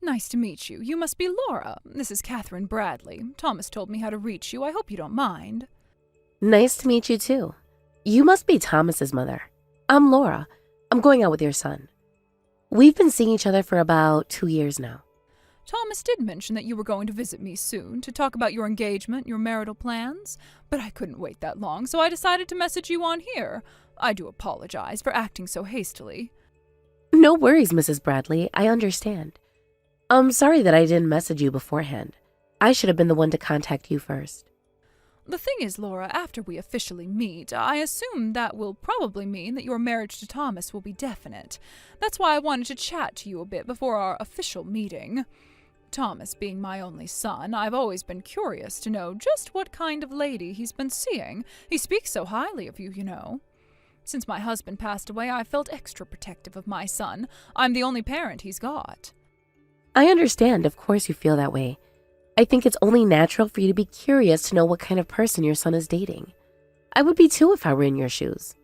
Nice to meet you. You must be Laura. This is Catherine Bradley. Thomas told me how to reach you. I hope you don't mind. Nice to meet you too. You must be Thomas's mother. I'm Laura. I'm going out with your son. We've been seeing each other for about 2 years now. Thomas did mention that you were going to visit me soon to talk about your engagement, your marital plans, but I couldn't wait that long, so I decided to message you on here. I do apologize for acting so hastily. No worries, Mrs. Bradley. I understand. I'm sorry that I didn't message you beforehand. I should have been the one to contact you first. The thing is, Laura, after we officially meet, I assume that will probably mean that your marriage to Thomas will be definite. That's why I wanted to chat to you a bit before our official meeting. Thomas being my only son, I've always been curious to know just what kind of lady he's been seeing. He speaks so highly of you, you know. Since my husband passed away, I felt extra protective of my son. I'm the only parent he's got. I understand, of course you feel that way. I think it's only natural for you to be curious to know what kind of person your son is dating. I would be too if I were in your shoes.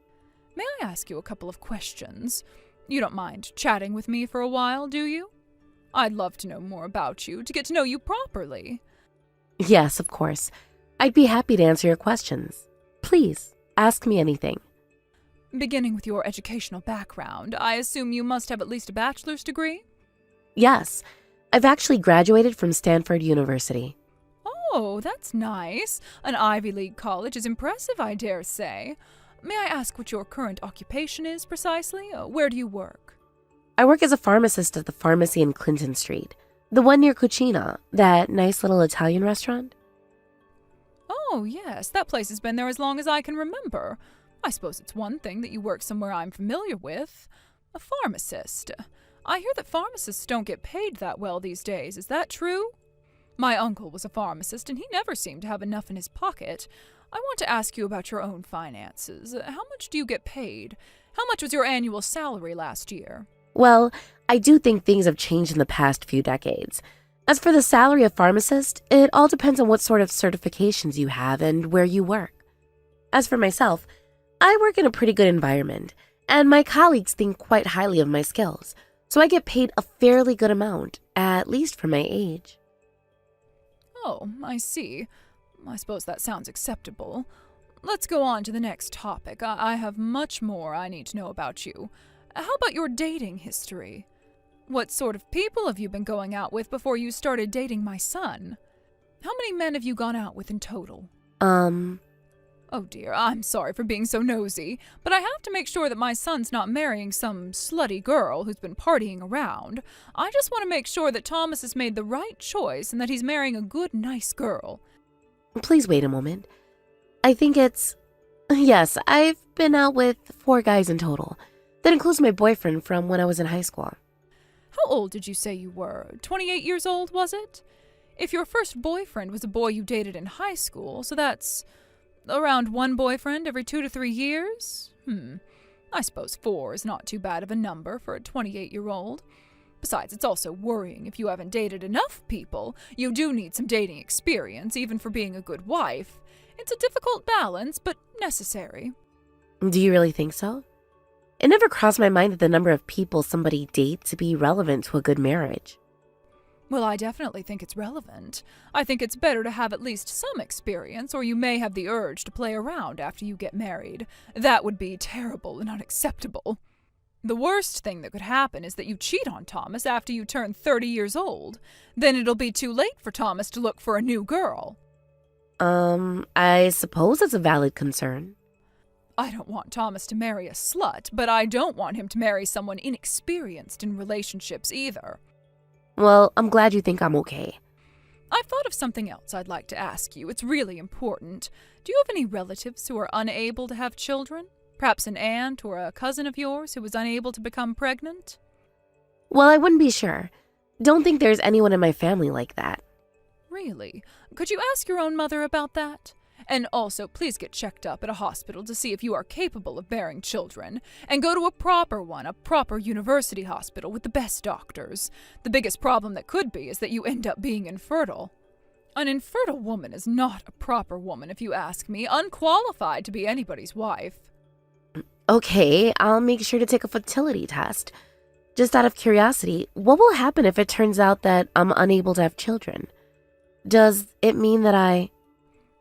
May I ask you a couple of questions? You don't mind chatting with me for a while, do you? I'd love to know more about you, to get to know you properly. Yes, of course. I'd be happy to answer your questions. Please, ask me anything. Beginning with your educational background, I assume you must have at least a bachelor's degree? Yes, I've actually graduated from Stanford University. Oh, that's nice. An Ivy League college is impressive, I dare say. May I ask what your current occupation is precisely? Where do you work? I work as a pharmacist at the pharmacy in Clinton Street, the one near Cucina, that nice little Italian restaurant. Oh, yes, that place has been there as long as I can remember. I suppose it's one thing that you work somewhere I'm familiar with. A pharmacist. I hear that pharmacists don't get paid that well these days. Is that true? My uncle was a pharmacist, and he never seemed to have enough in his pocket. I want to ask you about your own finances. How much do you get paid? How much was your annual salary last year? Well, I do think things have changed in the past few decades. As for the salary of pharmacist, it all depends on what sort of certifications you have and where you work. As for myself, I work in a pretty good environment, and my colleagues think quite highly of my skills, so I get paid a fairly good amount, at least for my age. Oh, I see. I suppose that sounds acceptable. Let's go on to the next topic. I have much more I need to know about you. How about your dating history? What sort of people have you been going out with before you started dating my son? How many men have you gone out with in total? Oh dear, I'm sorry for being so nosy, but I have to make sure that my son's not marrying some slutty girl who's been partying around. I just want to make sure that Thomas has made the right choice and that he's marrying a good, nice girl. Please wait a moment. I think it's... Yes, I've been out with 4 guys in total. That includes my boyfriend from when I was in high school. How old did you say you were? 28 years old, was it? If your first boyfriend was a boy you dated in high school, so that's around 1 boyfriend every 2 to 3 years? I suppose 4 is not too bad of a number for a 28-year-old. Besides, it's also worrying if you haven't dated enough people. You do need some dating experience, even for being a good wife. It's a difficult balance, but necessary. Do you really think so? It never crossed my mind that the number of people somebody dates to be relevant to a good marriage. Well, I definitely think it's relevant. I think it's better to have at least some experience, or you may have the urge to play around after you get married. That would be terrible and unacceptable. The worst thing that could happen is that you cheat on Thomas after you turn 30 years old. Then it'll be too late for Thomas to look for a new girl. I suppose it's a valid concern. I don't want Thomas to marry a slut, but I don't want him to marry someone inexperienced in relationships either. Well, I'm glad you think I'm okay. I've thought of something else I'd like to ask you. It's really important. Do you have any relatives who are unable to have children? Perhaps an aunt or a cousin of yours who was unable to become pregnant? Well, I wouldn't be sure. Don't think there's anyone in my family like that. Really? Could you ask your own mother about that? And also, please get checked up at a hospital to see if you are capable of bearing children. And go to a proper one, a proper university hospital with the best doctors. The biggest problem that could be is that you end up being infertile. An infertile woman is not a proper woman, if you ask me, unqualified to be anybody's wife. Okay, I'll make sure to take a fertility test. Just out of curiosity, what will happen if it turns out that I'm unable to have children? Does it mean that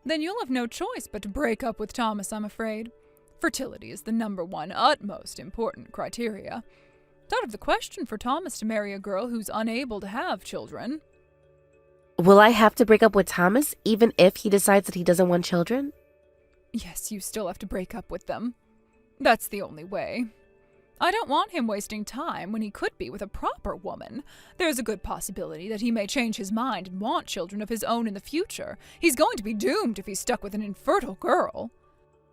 Then you'll have no choice but to break up with Thomas, I'm afraid. Fertility is the #1 utmost important criteria. It's out of the question for Thomas to marry a girl who's unable to have children. Will I have to break up with Thomas even if he decides that he doesn't want children? Yes, you still have to break up with them. That's the only way. I don't want him wasting time when he could be with a proper woman. There's a good possibility that he may change his mind and want children of his own in the future. He's going to be doomed if he's stuck with an infertile girl.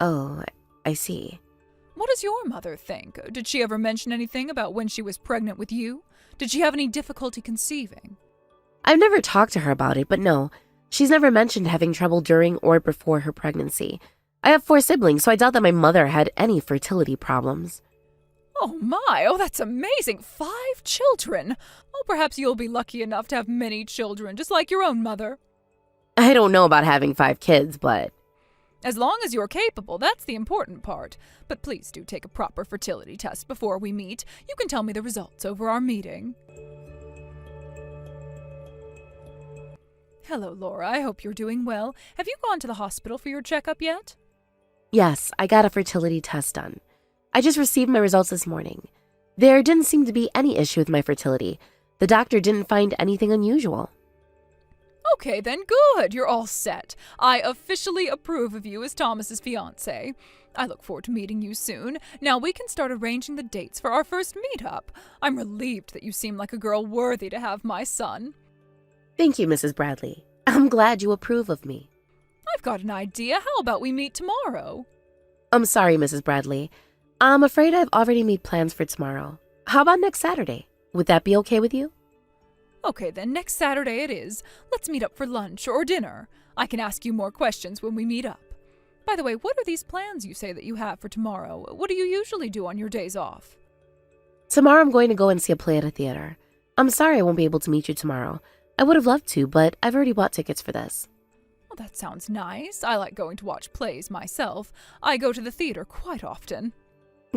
Oh, I see. What does your mother think? Did she ever mention anything about when she was pregnant with you? Did she have any difficulty conceiving? I've never talked to her about it, but no, she's never mentioned having trouble during or before her pregnancy. I have 4 siblings, so I doubt that my mother had any fertility problems. Oh my, oh that's amazing! 5 children! Oh, perhaps you'll be lucky enough to have many children, just like your own mother. I don't know about having 5 kids, but... As long as you're capable, that's the important part. But please do take a proper fertility test before we meet. You can tell me the results over our meeting. Hello, Laura. I hope you're doing well. Have you gone to the hospital for your checkup yet? Yes, I got a fertility test done. I just received my results this morning. There didn't seem to be any issue with my fertility. The doctor didn't find anything unusual. Okay, then good. You're all set. I officially approve of you as Thomas's fiance. I look forward to meeting you soon. Now we can start arranging the dates for our first meetup. I'm relieved that you seem like a girl worthy to have my son. Thank you, Mrs. Bradley. I'm glad you approve of me. I've got an idea. How about we meet tomorrow? I'm sorry, Mrs. Bradley. I'm afraid I've already made plans for tomorrow. How about next Saturday? Would that be okay with you? Okay, then next Saturday it is. Let's meet up for lunch or dinner. I can ask you more questions when we meet up. By the way, what are these plans you say that you have for tomorrow? What do you usually do on your days off? Tomorrow I'm going to go and see a play at a theater. I'm sorry I won't be able to meet you tomorrow. I would have loved to, but I've already bought tickets for this. Well, that sounds nice. I like going to watch plays myself. I go to the theater quite often.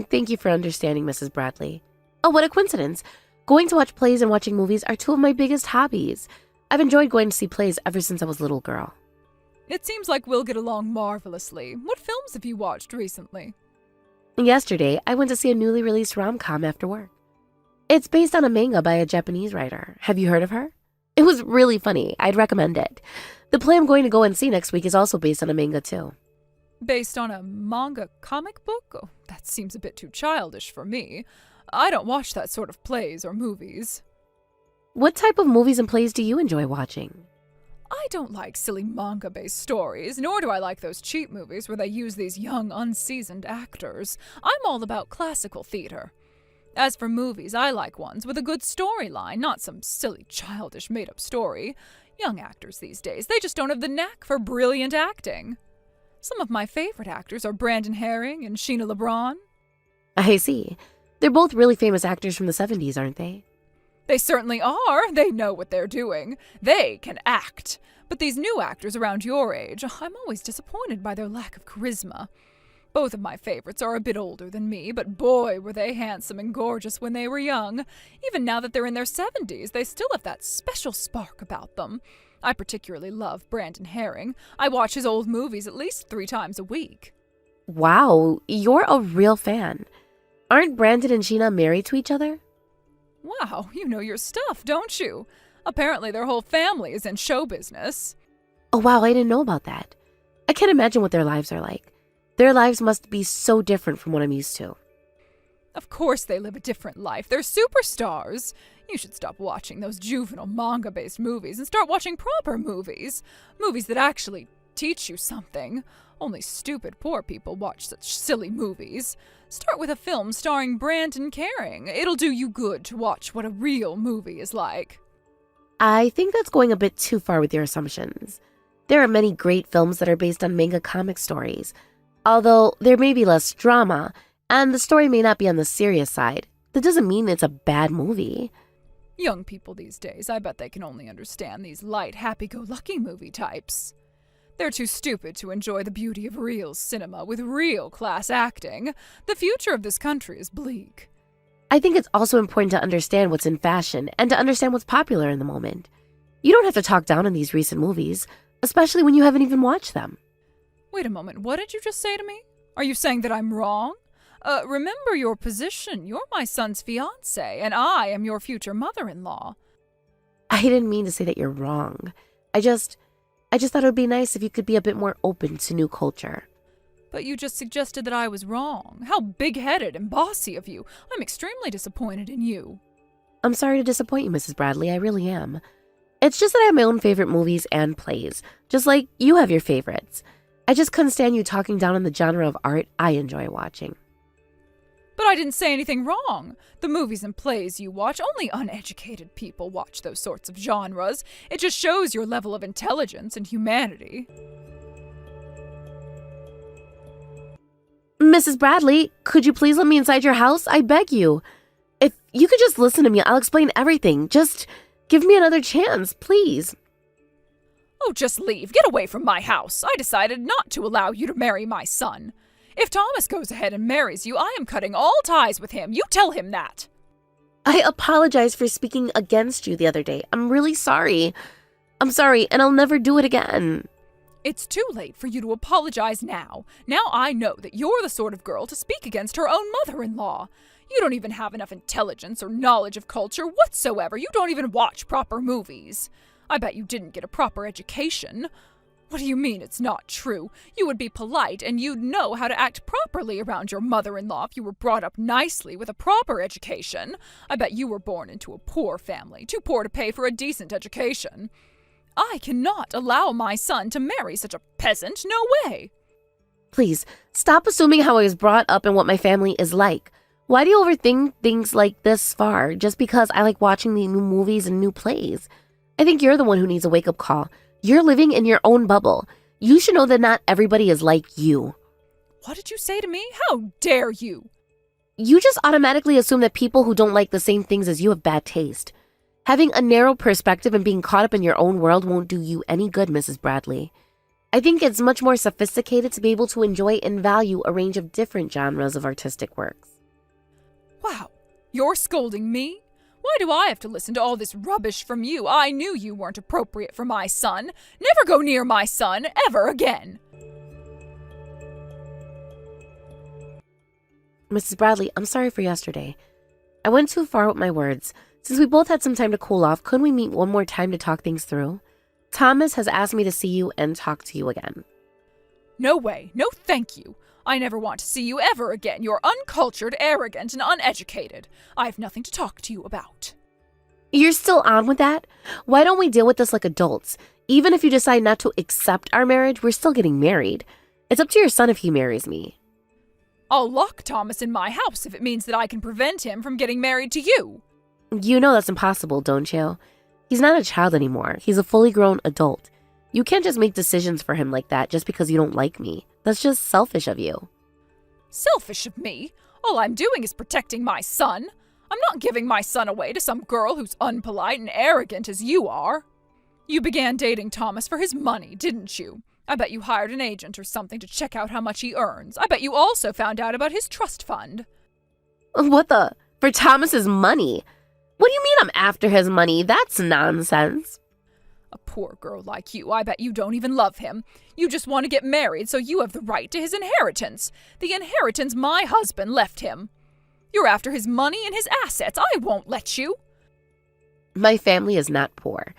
Thank you for understanding, Mrs. Bradley. Oh, what a coincidence. Going to watch plays and watching movies are 2 of my biggest hobbies. I've enjoyed going to see plays ever since I was a little girl. It seems like we'll get along marvelously. What films have you watched recently? Yesterday, I went to see a newly released rom-com after work. It's based on a manga by a Japanese writer. Have you heard of her? It was really funny. I'd recommend it. The play I'm going to go and see next week is also based on a manga, too. Based on a manga comic book? Oh, that seems a bit too childish for me. I don't watch that sort of plays or movies. What type of movies and plays do you enjoy watching? I don't like silly manga-based stories, nor do I like those cheap movies where they use these young, unseasoned actors. I'm all about classical theater. As for movies, I like ones with a good storyline, not some silly, childish, made-up story. Young actors these days, they just don't have the knack for brilliant acting. Some of my favorite actors are Brandon Herring and Sheena LeBron. I see. They're both really famous actors from the 70s, aren't they? They certainly are. They know what they're doing. They can act. But these new actors around your age, I'm always disappointed by their lack of charisma. Both of my favorites are a bit older than me, but boy, were they handsome and gorgeous when they were young. Even now that they're in their 70s, they still have that special spark about them. I particularly love Brandon Herring. I watch his old movies at least 3 times a week. Wow, you're a real fan. Aren't Brandon and Sheena married to each other? Wow, you know your stuff, don't you? Apparently their whole family is in show business. Oh wow, I didn't know about that. I can't imagine what their lives are like. Their lives must be so different from what I'm used to. Of course they live a different life. They're superstars. You should stop watching those juvenile manga-based movies and start watching proper movies. Movies that actually teach you something. Only stupid poor people watch such silly movies. Start with a film starring Brandon Herring. It'll do you good to watch what a real movie is like. I think that's going a bit too far with your assumptions. There are many great films that are based on manga comic stories. Although there may be less drama, and the story may not be on the serious side, that doesn't mean it's a bad movie. Young people these days, I bet they can only understand these light, happy-go-lucky movie types. They're too stupid to enjoy the beauty of real cinema with real class acting. The future of this country is bleak. I think it's also important to understand what's in fashion and to understand what's popular in the moment. You don't have to talk down on these recent movies, especially when you haven't even watched them. Wait a moment, what did you just say to me? Are you saying that I'm wrong? Remember your position. You're my son's fiance, and I am your future mother-in-law. I didn't mean to say that you're wrong. I just thought it would be nice if you could be a bit more open to new culture. But you just suggested that I was wrong. How big-headed and bossy of you. I'm extremely disappointed in you. I'm sorry to disappoint you, Mrs. Bradley. I really am. It's just that I have my own favorite movies and plays, just like you have your favorites. I just couldn't stand you talking down on the genre of art I enjoy watching. But I didn't say anything wrong. The movies and plays you watch, only uneducated people watch those sorts of genres. It just shows your level of intelligence and humanity. Mrs. Bradley, could you please let me inside your house? I beg you. If you could just listen to me, I'll explain everything. Just give me another chance, please. Oh, just leave. Get away from my house. I decided not to allow you to marry my son. If Thomas goes ahead and marries you, I am cutting all ties with him. You tell him that. I apologize for speaking against you the other day. I'm really sorry. I'm sorry, and I'll never do it again. It's too late for you to apologize now. Now I know that you're the sort of girl to speak against her own mother-in-law. You don't even have enough intelligence or knowledge of culture whatsoever. You don't even watch proper movies. I bet you didn't get a proper education. What do you mean it's not true? You would be polite and you'd know how to act properly around your mother-in-law if you were brought up nicely with a proper education. I bet you were born into a poor family, too poor to pay for a decent education. I cannot allow my son to marry such a peasant. No way. Please, stop assuming how I was brought up and what my family is like. Why do you overthink things like this far just because I like watching the new movies and new plays? I think you're the one who needs a wake-up call. You're living in your own bubble. You should know that not everybody is like you. What did you say to me? How dare you? You just automatically assume that people who don't like the same things as you have bad taste. Having a narrow perspective and being caught up in your own world won't do you any good, Mrs. Bradley. I think it's much more sophisticated to be able to enjoy and value a range of different genres of artistic works. Wow, you're scolding me? Why do I have to listen to all this rubbish from you? I knew you weren't appropriate for my son. Never go near my son, ever again. Mrs. Bradley, I'm sorry for yesterday. I went too far with my words. Since we both had some time to cool off, couldn't we meet one more time to talk things through? Thomas has asked me to see you and talk to you again. No way. No thank you. I never want to see you ever again. You're uncultured, arrogant, and uneducated. I have nothing to talk to you about. You're still on with that? Why don't we deal with this like adults? Even if you decide not to accept our marriage, we're still getting married. It's up to your son if he marries me. I'll lock Thomas in my house if it means that I can prevent him from getting married to you. You know that's impossible, don't you? He's not a child anymore. He's a fully grown adult. You can't just make decisions for him like that just because you don't like me. That's just selfish of you. Selfish of me? All I'm doing is protecting my son. I'm not giving my son away to some girl who's unpolite and arrogant as you are. You began dating Thomas for his money, didn't you? I bet you hired an agent or something to check out how much he earns. I bet you also found out about his trust fund. What the? For Thomas's money? What do you mean I'm after his money? That's nonsense. A poor girl like you, I bet you don't even love him. You just want to get married so you have the right to his inheritance. The inheritance my husband left him. You're after his money and his assets. I won't let you. My family is not poor.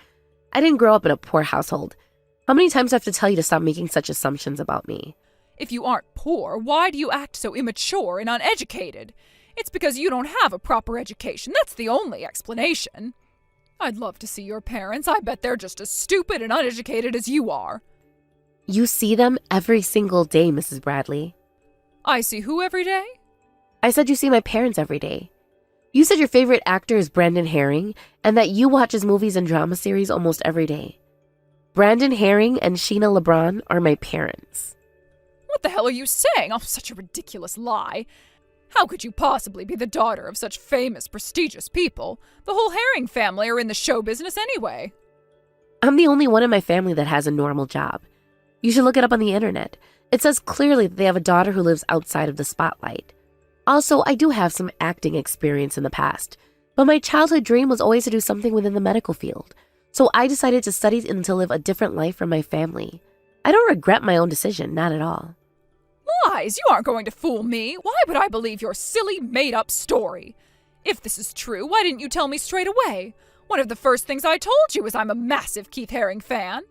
I didn't grow up in a poor household. How many times do I have to tell you to stop making such assumptions about me? If you aren't poor, why do you act so immature and uneducated? It's because you don't have a proper education. That's the only explanation. I'd love to see your parents. I bet they're just as stupid and uneducated as you are. You see them every single day, Mrs. Bradley. I see who every day? I said you see my parents every day. You said your favorite actor is Brandon Herring and that you watch his movies and drama series almost every day. Brandon Herring and Sheena LeBron are my parents. What the hell are you saying? Oh, such a ridiculous lie. How could you possibly be the daughter of such famous, prestigious people? The whole Herring family are in the show business anyway. I'm the only one in my family that has a normal job. You should look it up on the internet. It says clearly that they have a daughter who lives outside of the spotlight. Also, I do have some acting experience in the past, but my childhood dream was always to do something within the medical field. So I decided to study and to live a different life from my family. I don't regret my own decision, not at all. Lies! You aren't going to fool me. Why would I believe your silly, made-up story? If this is true, why didn't you tell me straight away? One of the first things I told you is I'm a massive Keith Haring fan.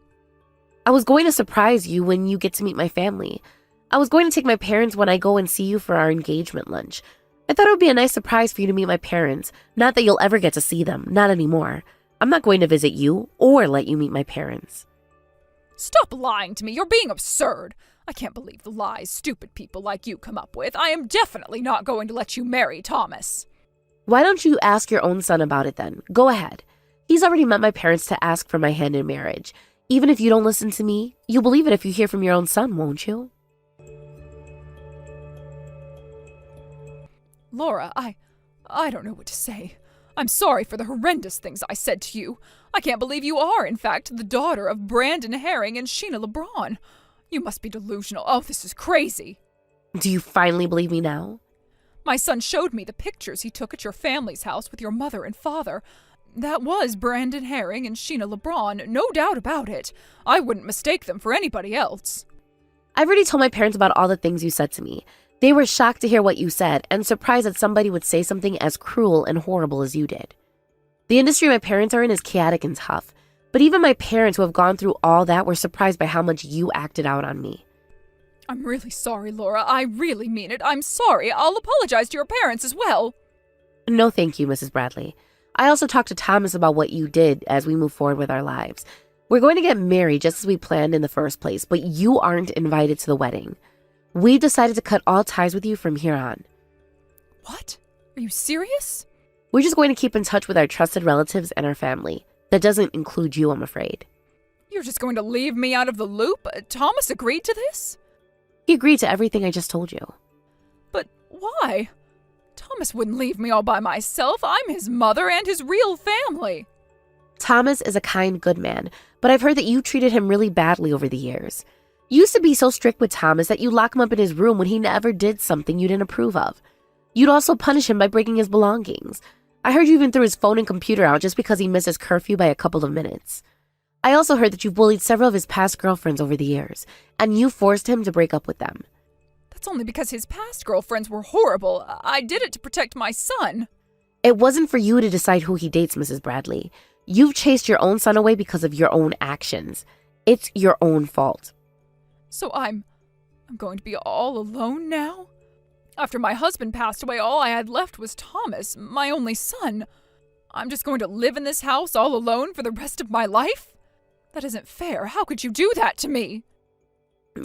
I was going to surprise you when you get to meet my family. I was going to take my parents when I go and see you for our engagement lunch. I thought it would be a nice surprise for you to meet my parents. Not that you'll ever get to see them, not anymore. I'm not going to visit you or let you meet my parents. Stop lying to me. You're being absurd. I can't believe the lies stupid people like you come up with. I am definitely not going to let you marry Thomas. Why don't you ask your own son about it then? Go ahead. He's already met my parents to ask for my hand in marriage. Even if you don't listen to me, you'll believe it if you hear from your own son, won't you? Laura, I don't know what to say. I'm sorry for the horrendous things I said to you. I can't believe you are, in fact, the daughter of Brandon Haring and Sheena LeBron. You must be delusional. Oh, this is crazy. Do you finally believe me now? My son showed me the pictures he took at your family's house with your mother and father. That was Brandon Haring and Sheena LeBron, no doubt about it. I wouldn't mistake them for anybody else. I've already told my parents about all the things you said to me. They were shocked to hear what you said and surprised that somebody would say something as cruel and horrible as you did. The industry my parents are in is chaotic and tough, but even my parents who have gone through all that were surprised by how much you acted out on me. I'm really sorry, Laura. I really mean it. I'm sorry. I'll apologize to your parents as well. No, thank you, Mrs. Bradley. I also talked to Thomas about what you did as we move forward with our lives. We're going to get married just as we planned in the first place, but you aren't invited to the wedding. We decided to cut all ties with you from here on. What? Are you serious? We're just going to keep in touch with our trusted relatives and our family. That doesn't include you, I'm afraid. You're just going to leave me out of the loop? Thomas agreed to this? He agreed to everything I just told you. But why? Thomas wouldn't leave me all by myself. I'm his mother and his real family. Thomas is a kind, good man, but I've heard that you treated him really badly over the years. You used to be so strict with Thomas that you lock him up in his room when he never did something you didn't approve of. You'd also punish him by breaking his belongings. I heard you even threw his phone and computer out just because he missed his curfew by a couple of minutes. I also heard that you've bullied several of his past girlfriends over the years, and you forced him to break up with them. That's only because his past girlfriends were horrible. I did it to protect my son. It wasn't for you to decide who he dates, Mrs. Bradley. You've chased your own son away because of your own actions. It's your own fault. So I'm going to be all alone now? After my husband passed away, all I had left was Thomas, my only son. I'm just going to live in this house all alone for the rest of my life? That isn't fair. How could you do that to me?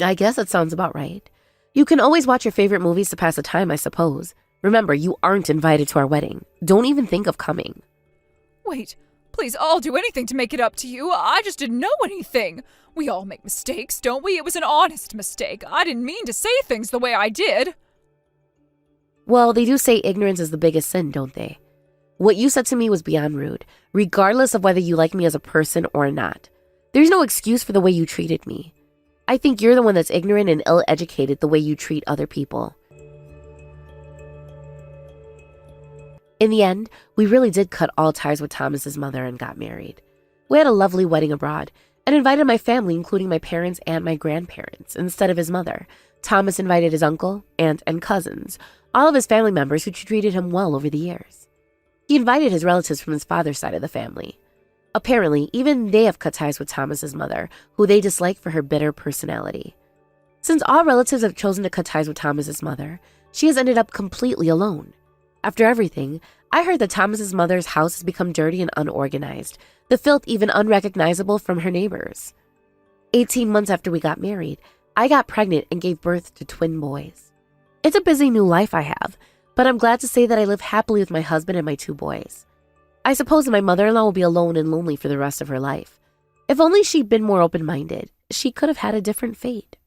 I guess that sounds about right. You can always watch your favorite movies to pass the time, I suppose. Remember, you aren't invited to our wedding. Don't even think of coming. Wait, please, I'll do anything to make it up to you. I just didn't know anything. We all make mistakes, don't we? It was an honest mistake. I didn't mean to say things the way I did. Well, they do say ignorance is the biggest sin, don't they? What you said to me was beyond rude, regardless of whether you like me as a person or not. There's no excuse for the way you treated me. I think you're the one that's ignorant and ill-educated the way you treat other people. In the end, we really did cut all ties with Thomas's mother and got married. We had a lovely wedding abroad and invited my family, including my parents and my grandparents, instead of his mother. Thomas invited his uncle, aunt, and cousins, all of his family members who treated him well over the years. He invited his relatives from his father's side of the family. Apparently, even they have cut ties with Thomas's mother, who they dislike for her bitter personality. Since all relatives have chosen to cut ties with Thomas's mother, she has ended up completely alone. After everything, I heard that Thomas's mother's house has become dirty and unorganized, the filth even unrecognizable from her neighbors. 18 months after we got married, I got pregnant and gave birth to twin boys. It's a busy new life I have, but I'm glad to say that I live happily with my husband and my 2 boys. I suppose that my mother-in-law will be alone and lonely for the rest of her life. If only she'd been more open-minded, she could have had a different fate.